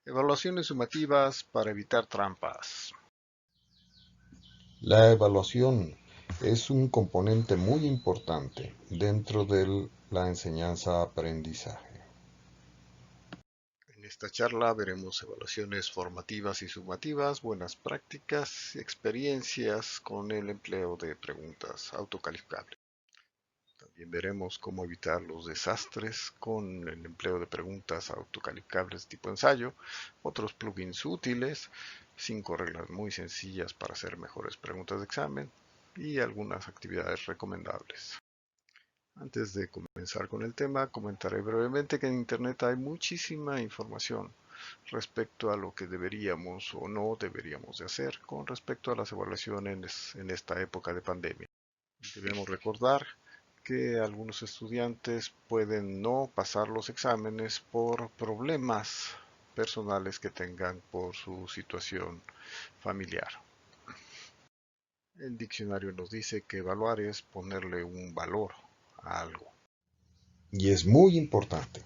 Evaluaciones sumativas para evitar trampas. La evaluación es un componente muy importante dentro de la enseñanza-aprendizaje. En esta charla veremos evaluaciones formativas y sumativas, buenas prácticas y experiencias con el empleo de preguntas autocalificables. También veremos cómo evitar los desastres con el empleo de preguntas autocalificables tipo ensayo, otros plugins útiles, 5 reglas muy sencillas para hacer mejores preguntas de examen y algunas actividades recomendables. Antes de comenzar con el tema, comentaré brevemente que en Internet hay muchísima información respecto a lo que deberíamos o no deberíamos de hacer con respecto a las evaluaciones en esta época de pandemia. Debemos recordar que algunos estudiantes pueden no pasar los exámenes por problemas personales que tengan por su situación familiar. El diccionario nos dice que evaluar es ponerle un valor a algo. Y es muy importante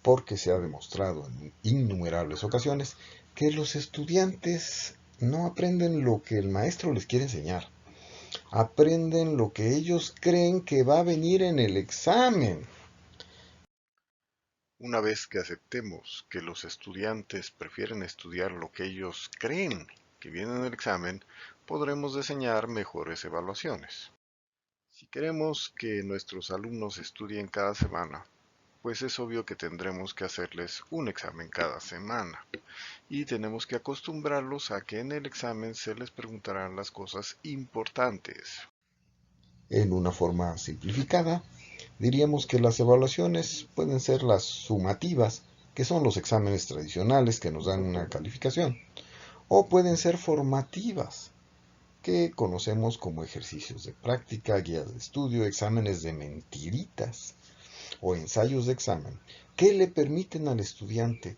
porque se ha demostrado en innumerables ocasiones que los estudiantes no aprenden lo que el maestro les quiere enseñar, aprenden lo que ellos creen que va a venir en el examen. Una vez que aceptemos que los estudiantes prefieren estudiar lo que ellos creen que viene en el examen, podremos diseñar mejores evaluaciones. Si queremos que nuestros alumnos estudien cada semana, pues es obvio que tendremos que hacerles un examen cada semana y tenemos que acostumbrarlos a que en el examen se les preguntarán las cosas importantes. En una forma simplificada, diríamos que las evaluaciones pueden ser las sumativas, que son los exámenes tradicionales que nos dan una calificación, o pueden ser formativas, que conocemos como ejercicios de práctica, guías de estudio, exámenes de mentiritas o ensayos de examen, que le permiten al estudiante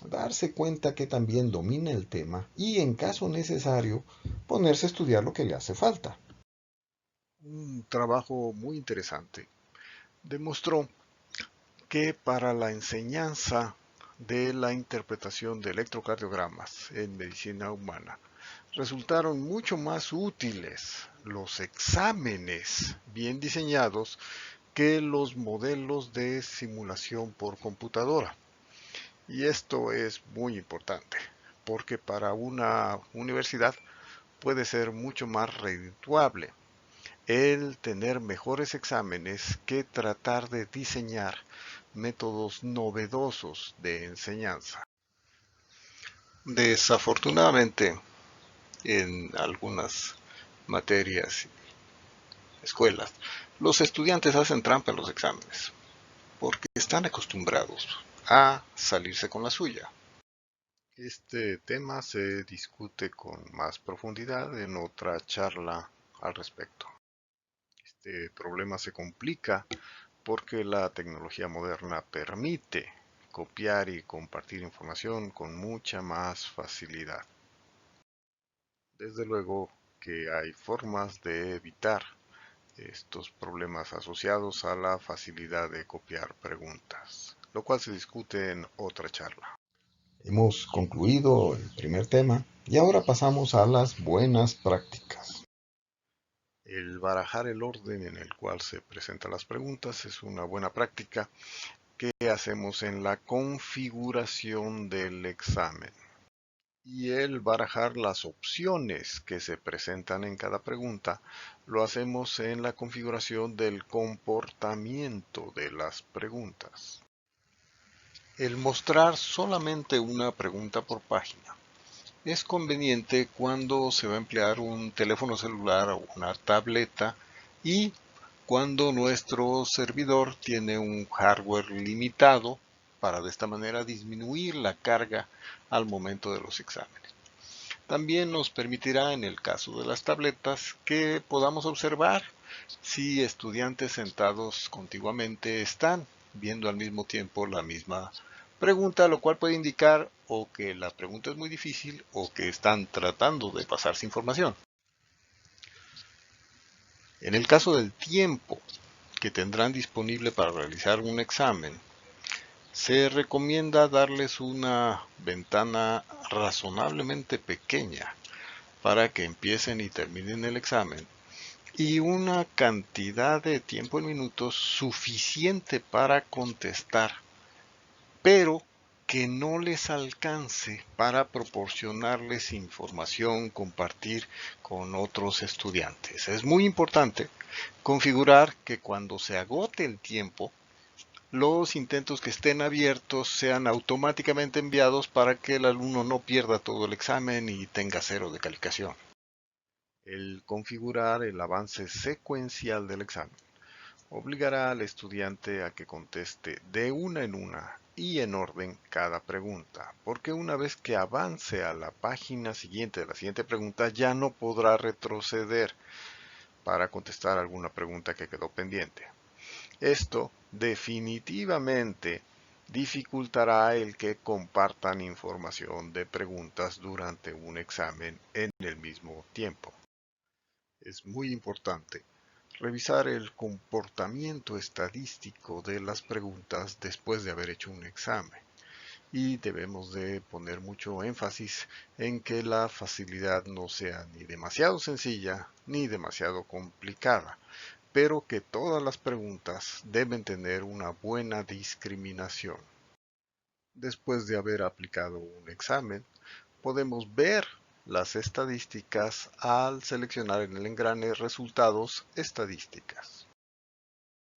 darse cuenta que también domina el tema y, en caso necesario, ponerse a estudiar lo que le hace falta. Un trabajo muy interesante demostró que para la enseñanza de la interpretación de electrocardiogramas en medicina humana resultaron mucho más útiles los exámenes bien diseñados que los modelos de simulación por computadora. Y esto es muy importante, porque para una universidad puede ser mucho más redituable el tener mejores exámenes que tratar de diseñar métodos novedosos de enseñanza. Desafortunadamente, en algunas materias, escuelas, los estudiantes hacen trampa en los exámenes porque están acostumbrados a salirse con la suya. Este tema se discute con más profundidad en otra charla al respecto. Este problema se complica porque la tecnología moderna permite copiar y compartir información con mucha más facilidad. Desde luego que hay formas de evitar estos problemas asociados a la facilidad de copiar preguntas, lo cual se discute en otra charla. Hemos concluido el primer tema y ahora pasamos a las buenas prácticas. El barajar el orden en el cual se presentan las preguntas es una buena práctica que hacemos en la configuración del examen. Y el barajar las opciones que se presentan en cada pregunta lo hacemos en la configuración del comportamiento de las preguntas. El mostrar solamente una pregunta por página es conveniente cuando se va a emplear un teléfono celular o una tableta y cuando nuestro servidor tiene un hardware limitado para de esta manera disminuir la carga al momento de los exámenes. También nos permitirá, en el caso de las tabletas, que podamos observar si estudiantes sentados contiguamente están viendo al mismo tiempo la misma pregunta, lo cual puede indicar o que la pregunta es muy difícil o que están tratando de pasarse información. En el caso del tiempo que tendrán disponible para realizar un examen, Se recomienda darles una ventana razonablemente pequeña para que empiecen y terminen el examen y una cantidad de tiempo en minutos suficiente para contestar, pero que no les alcance para proporcionarles información, compartir con otros estudiantes. Es muy importante configurar que cuando se agote el tiempo, los intentos que estén abiertos sean automáticamente enviados para que el alumno no pierda todo el examen y tenga 0 de calificación. El configurar el avance secuencial del examen obligará al estudiante a que conteste de una en una y en orden cada pregunta, porque una vez que avance a la página siguiente de la siguiente pregunta ya no podrá retroceder para contestar alguna pregunta que quedó pendiente. Esto definitivamente dificultará el que compartan información de preguntas durante un examen en el mismo tiempo. Es muy importante revisar el comportamiento estadístico de las preguntas después de haber hecho un examen. Y debemos de poner mucho énfasis en que la facilidad no sea ni demasiado sencilla ni demasiado complicada, pero que todas las preguntas deben tener una buena discriminación. Después de haber aplicado un examen, podemos ver las estadísticas al seleccionar en el engrane Resultados Estadísticas.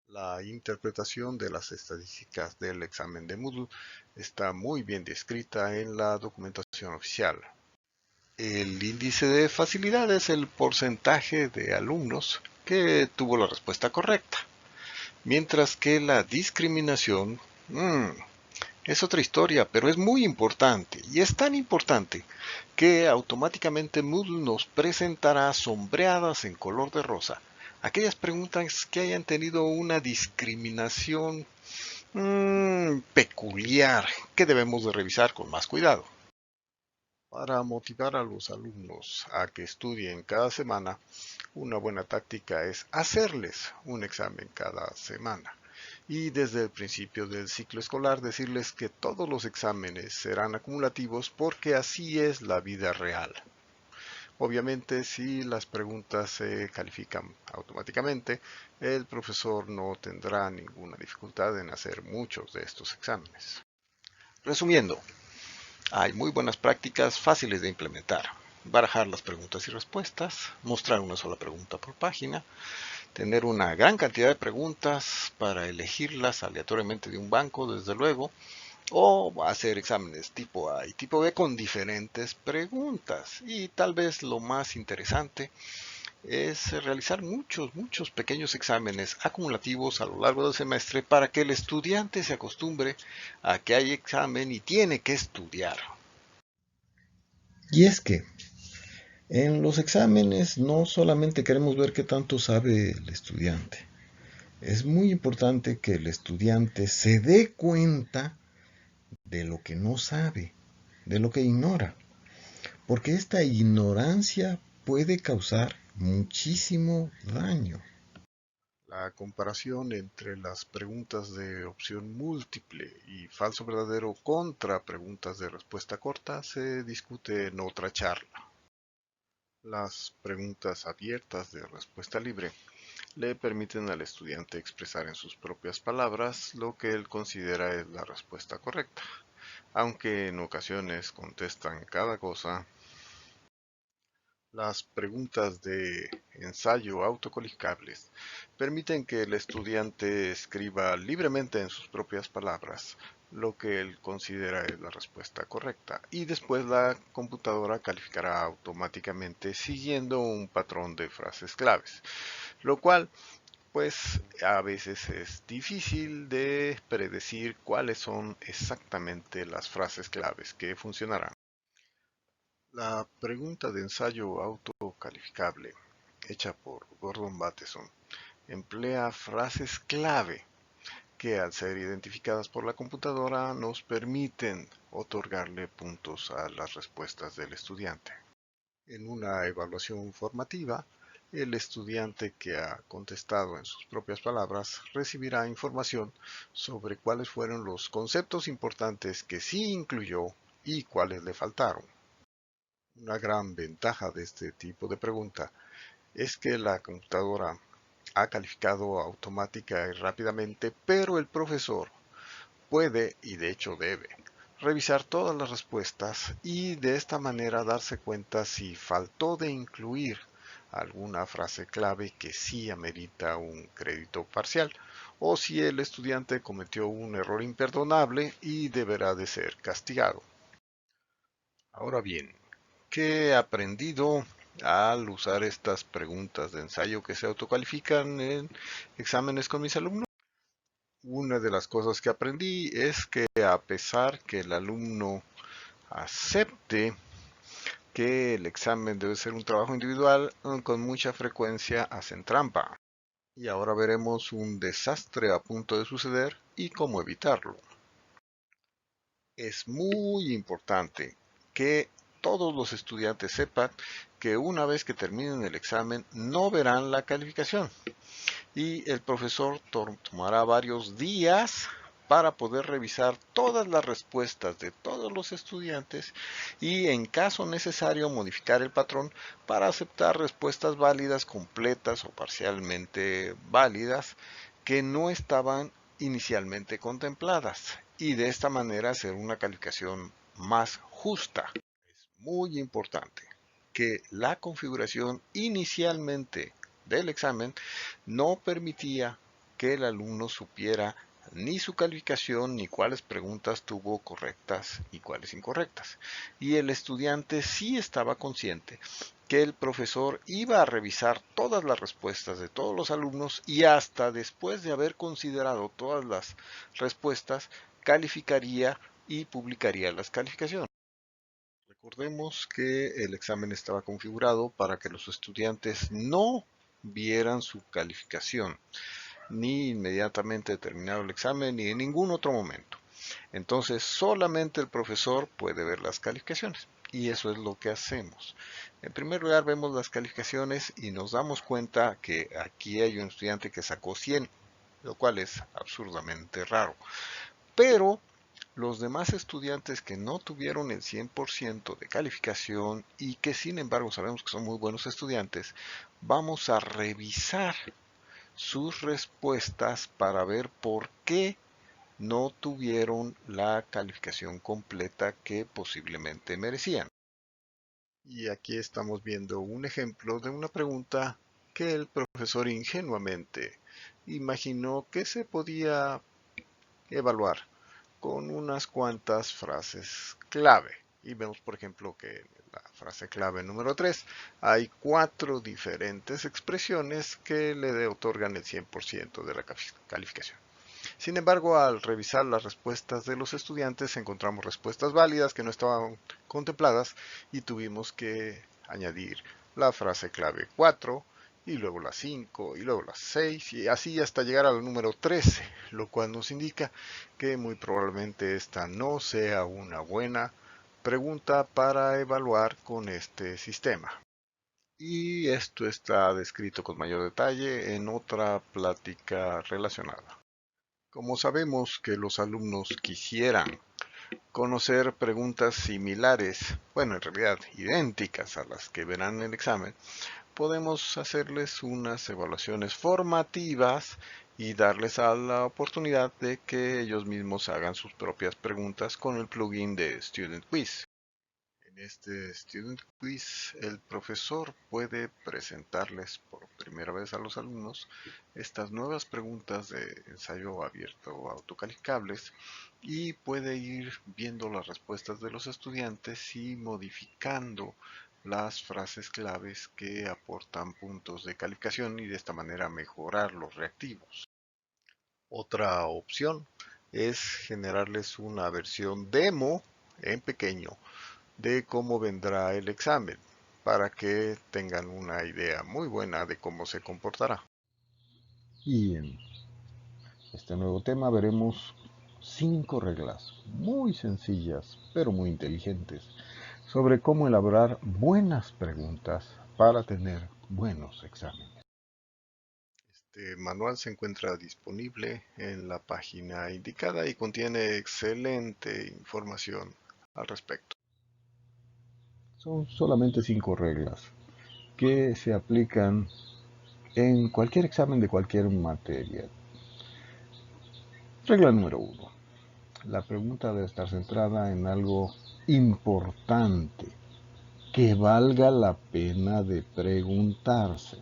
La interpretación de las estadísticas del examen de Moodle está muy bien descrita en la documentación oficial. El índice de facilidad es el porcentaje de alumnos que tuvo la respuesta correcta, mientras que la discriminación es otra historia, pero es muy importante, y es tan importante que automáticamente Moodle nos presentará sombreadas en color de rosa aquellas preguntas que hayan tenido una discriminación peculiar que debemos de revisar con más cuidado. Para motivar a los alumnos a que estudien cada semana, una buena táctica es hacerles un examen cada semana. Y desde el principio del ciclo escolar decirles que todos los exámenes serán acumulativos porque así es la vida real. Obviamente, si las preguntas se califican automáticamente, el profesor no tendrá ninguna dificultad en hacer muchos de estos exámenes. Resumiendo, hay muy buenas prácticas fáciles de implementar. Barajar las preguntas y respuestas, mostrar una sola pregunta por página, tener una gran cantidad de preguntas para elegirlas aleatoriamente de un banco, desde luego, o hacer exámenes tipo A y tipo B con diferentes preguntas. Y tal vez lo más interesante es realizar muchos pequeños exámenes acumulativos a lo largo del semestre para que el estudiante se acostumbre a que hay examen y tiene que estudiar. Y es que en los exámenes no solamente queremos ver qué tanto sabe el estudiante. Es muy importante que el estudiante se dé cuenta de lo que no sabe, de lo que ignora, porque esta ignorancia puede causar muchísimo daño. La comparación entre las preguntas de opción múltiple y falso verdadero contra preguntas de respuesta corta se discute en otra charla. Las preguntas abiertas de respuesta libre le permiten al estudiante expresar en sus propias palabras lo que él considera es la respuesta correcta, aunque en ocasiones contestan cada cosa. Las preguntas de ensayo autocalificables permiten que el estudiante escriba libremente en sus propias palabras lo que él considera es la respuesta correcta y después la computadora calificará automáticamente siguiendo un patrón de frases claves, lo cual pues a veces es difícil de predecir cuáles son exactamente las frases claves que funcionarán. La pregunta de ensayo autocalificable, hecha por Gordon Bateson, emplea frases clave que al ser identificadas por la computadora nos permiten otorgarle puntos a las respuestas del estudiante. En una evaluación formativa, el estudiante que ha contestado en sus propias palabras recibirá información sobre cuáles fueron los conceptos importantes que sí incluyó y cuáles le faltaron. Una gran ventaja de este tipo de pregunta es que la computadora ha calificado automática y rápidamente, pero el profesor puede, y de hecho debe, revisar todas las respuestas y de esta manera darse cuenta si faltó de incluir alguna frase clave que sí amerita un crédito parcial o si el estudiante cometió un error imperdonable y deberá de ser castigado. Ahora bien, ¿qué he aprendido al usar estas preguntas de ensayo que se autocalifican en exámenes con mis alumnos? Una de las cosas que aprendí es que a pesar que el alumno acepte que el examen debe ser un trabajo individual, con mucha frecuencia hacen trampa. Y ahora veremos un desastre a punto de suceder y cómo evitarlo. Es muy importante que todos los estudiantes sepan que una vez que terminen el examen no verán la calificación y el profesor tomará varios días para poder revisar todas las respuestas de todos los estudiantes y en caso necesario modificar el patrón para aceptar respuestas válidas, completas o parcialmente válidas que no estaban inicialmente contempladas y de esta manera hacer una calificación más justa. Es muy importante que la configuración inicialmente del examen no permitía que el alumno supiera ni su calificación ni cuáles preguntas tuvo correctas y cuáles incorrectas. Y el estudiante sí estaba consciente que el profesor iba a revisar todas las respuestas de todos los alumnos y hasta después de haber considerado todas las respuestas, calificaría y publicaría las calificaciones. Recordemos que el examen estaba configurado para que los estudiantes no vieran su calificación, ni inmediatamente terminado el examen, ni en ningún otro momento. Entonces, solamente el profesor puede ver las calificaciones. Y eso es lo que hacemos. En primer lugar, vemos las calificaciones y nos damos cuenta que aquí hay un estudiante que sacó 100, lo cual es absurdamente raro. Pero los demás estudiantes que no tuvieron el 100% de calificación y que sin embargo sabemos que son muy buenos estudiantes, vamos a revisar sus respuestas para ver por qué no tuvieron la calificación completa que posiblemente merecían. Y aquí estamos viendo un ejemplo de una pregunta que el profesor ingenuamente imaginó que se podía evaluar con unas cuantas frases clave. Y vemos, por ejemplo, que en la frase clave número 3 hay 4 diferentes expresiones que le otorgan el 100% de la calificación. Sin embargo, al revisar las respuestas de los estudiantes, encontramos respuestas válidas que no estaban contempladas y tuvimos que añadir la frase clave 4 y luego la 5 y luego la 6 y así hasta llegar al número 13, lo cual nos indica que muy probablemente esta no sea una buena pregunta para evaluar con este sistema. Y esto está descrito con mayor detalle en otra plática relacionada. Como sabemos que los alumnos quisieran conocer preguntas similares, bueno, en realidad idénticas a las que verán en el examen, podemos hacerles unas evaluaciones formativas y darles a la oportunidad de que ellos mismos hagan sus propias preguntas con el plugin de Student Quiz. En este Student Quiz, el profesor puede presentarles por primera vez a los alumnos estas nuevas preguntas de ensayo abierto autocalificables y puede ir viendo las respuestas de los estudiantes y modificando las frases claves que aportan puntos de calificación y de esta manera mejorar los reactivos. Otra opción es generarles una versión demo en pequeño de cómo vendrá el examen, para que tengan una idea muy buena de cómo se comportará. Y en este nuevo tema veremos 5 reglas muy sencillas pero muy inteligentes sobre cómo elaborar buenas preguntas para tener buenos exámenes. Este manual se encuentra disponible en la página indicada y contiene excelente información al respecto. Son solamente 5 reglas que se aplican en cualquier examen de cualquier materia. Regla número 1. La pregunta debe estar centrada en algo importante, que valga la pena de preguntarse.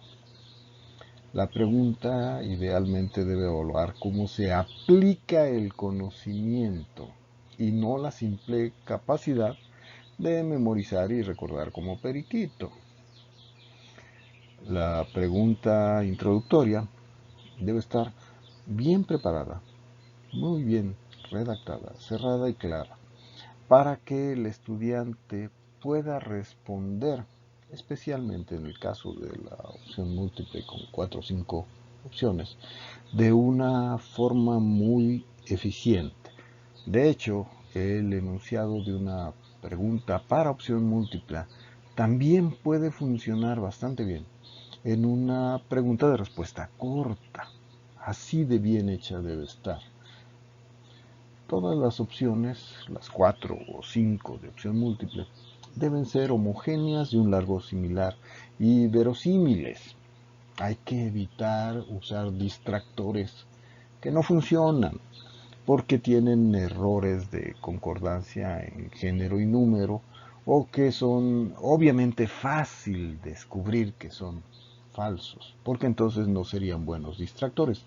La pregunta idealmente debe evaluar cómo se aplica el conocimiento y no la simple capacidad de memorizar y recordar como periquito. La pregunta introductoria debe estar bien preparada, muy bien redactada, cerrada y clara, para que el estudiante pueda responder, especialmente en el caso de la opción múltiple con 4 o 5 opciones, de una forma muy eficiente. De hecho, el enunciado de una pregunta para opción múltiple también puede funcionar bastante bien en una pregunta de respuesta corta. Así de bien hecha debe estar. Todas las opciones, las 4 o 5 de opción múltiple, deben ser homogéneas de un largo similar y verosímiles. Hay que evitar usar distractores que no funcionan porque tienen errores de concordancia en género y número o que son obviamente fácil descubrir que son falsos, porque entonces no serían buenos distractores.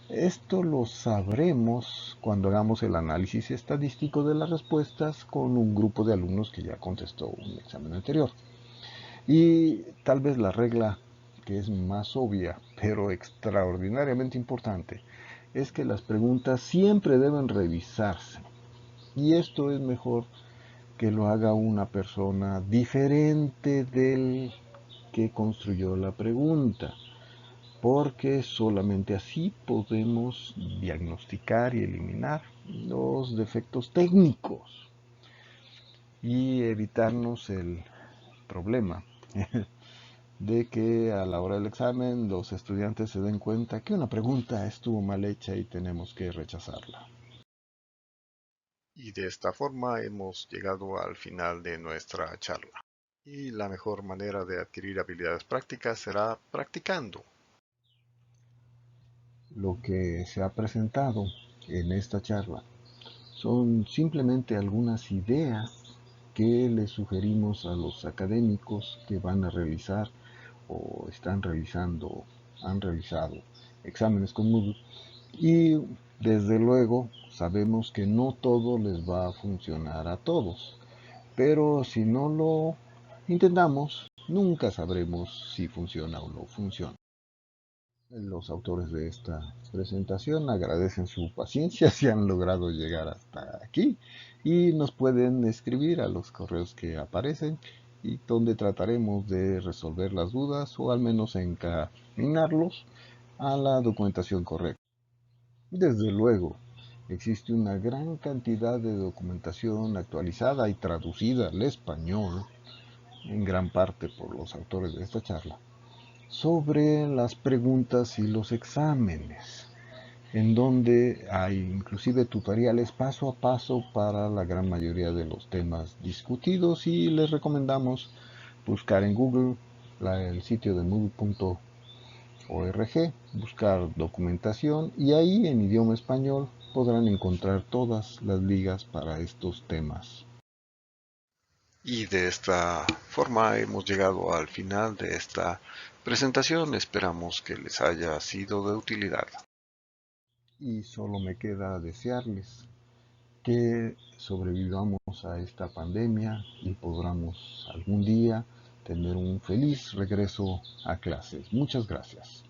Esto lo sabremos cuando hagamos el análisis estadístico de las respuestas con un grupo de alumnos que ya contestó un examen anterior. Y tal vez la regla que es más obvia, pero extraordinariamente importante, es que las preguntas siempre deben revisarse. Y esto es mejor que lo haga una persona diferente del que construyó la pregunta, porque solamente así podemos diagnosticar y eliminar los defectos técnicos y evitarnos el problema de que a la hora del examen los estudiantes se den cuenta que una pregunta estuvo mal hecha y tenemos que rechazarla. Y de esta forma hemos llegado al final de nuestra charla. Y la mejor manera de adquirir habilidades prácticas será practicando. Lo que se ha presentado en esta charla son simplemente algunas ideas que les sugerimos a los académicos que van a realizar o están realizando, han realizado exámenes con Moodle. Y desde luego sabemos que no todo les va a funcionar a todos, pero si no lo intentamos, nunca sabremos si funciona o no funciona. Los autores de esta presentación agradecen su paciencia si han logrado llegar hasta aquí y nos pueden escribir a los correos que aparecen y donde trataremos de resolver las dudas o al menos encaminarlos a la documentación correcta. Desde luego, existe una gran cantidad de documentación actualizada y traducida al español, en gran parte por los autores de esta charla, sobre las preguntas y los exámenes, en donde hay inclusive tutoriales paso a paso para la gran mayoría de los temas discutidos y les recomendamos buscar en Google el sitio de moodle.org, buscar documentación y ahí en idioma español podrán encontrar todas las ligas para estos temas. Y de esta forma hemos llegado al final de esta presentación. Esperamos que les haya sido de utilidad. Y solo me queda desearles que sobrevivamos a esta pandemia y podamos algún día tener un feliz regreso a clases. Muchas gracias.